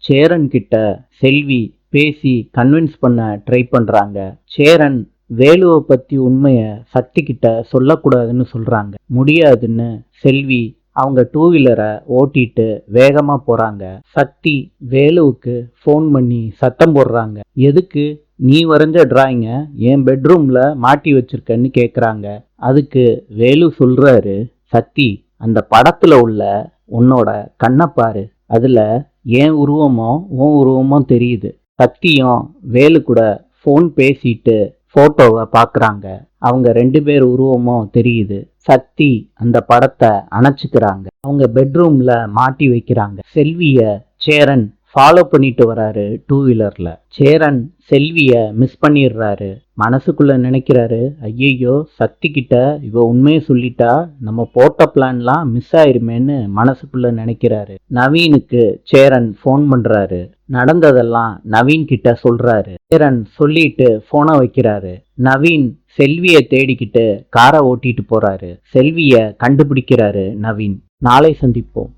சேரன் கிட்ட செல்வி பேசி கன்வின்ஸ் பண்ண ட்ரை பண்றாங்க. சேரன் வேலுவை பத்தி உண்மைய சக்தி கிட்ட சொல்லக்கூடாதுன்னு சொல்றாங்க. முடியாதுன்னு செல்வி அவங்க டூ வீலரை ஓட்டிட்டு வேகமா போறாங்க. சக்தி வேலுவுக்கு ஃபோன் பண்ணி சத்தம் போடுறாங்க. எதுக்கு நீ வரைஞ்ச டிராயிங்க என் பெட்ரூம்ல மாட்டி வச்சிருக்கன்னு கேக்குறாங்க. அதுக்கு வேலு சொல்றாரு, சக்தி அந்த படத்துல உள்ள உன்னோட கண்ணை பாரு, அதுல என் உருவமோ உன் உருவமோ தெரியுது. சக்தியும் வேலு கூட ஃபோன் பேசிட்டு போட்டோவை பார்க்குறாங்க. அவங்க 2 பேர் உருவமும் தெரியுது. சக்தி அந்த படத்தை அணைச்சிக்கிறாங்க. அவங்க பெட்ரூம்ல மாட்டி வைக்கிறாங்க. செல்விய சேரன் ஃபாலோ பண்ணிட்டு வராரு டூ வீலர்ல. சேரன் செல்விய மிஸ் பண்ணிடுறாரு. மனசுக்குள்ள நினைக்கிறாரு, ஐயையோ சக்தி கிட்ட இவ உண்மையை சொல்லிட்டா நம்ம போட்ட பிளான்லாம் மிஸ் ஆயிருமேன்னு மனசுக்குள்ள நினைக்கிறாரு. நவீனுக்கு சேரன் ஃபோன் பண்றாரு. நடந்ததெல்லாம் நவீன் கிட்ட சொல்றாரு. சேரன் சொல்லிட்டு போனை வைக்கிறாரு. நவீன் செல்விய தேடிக்கிட்டு காரை ஓட்டிட்டு போறாரு. செல்விய கண்டுபிடிக்கிறாரு நவீன். நாளை சந்திப்போம்.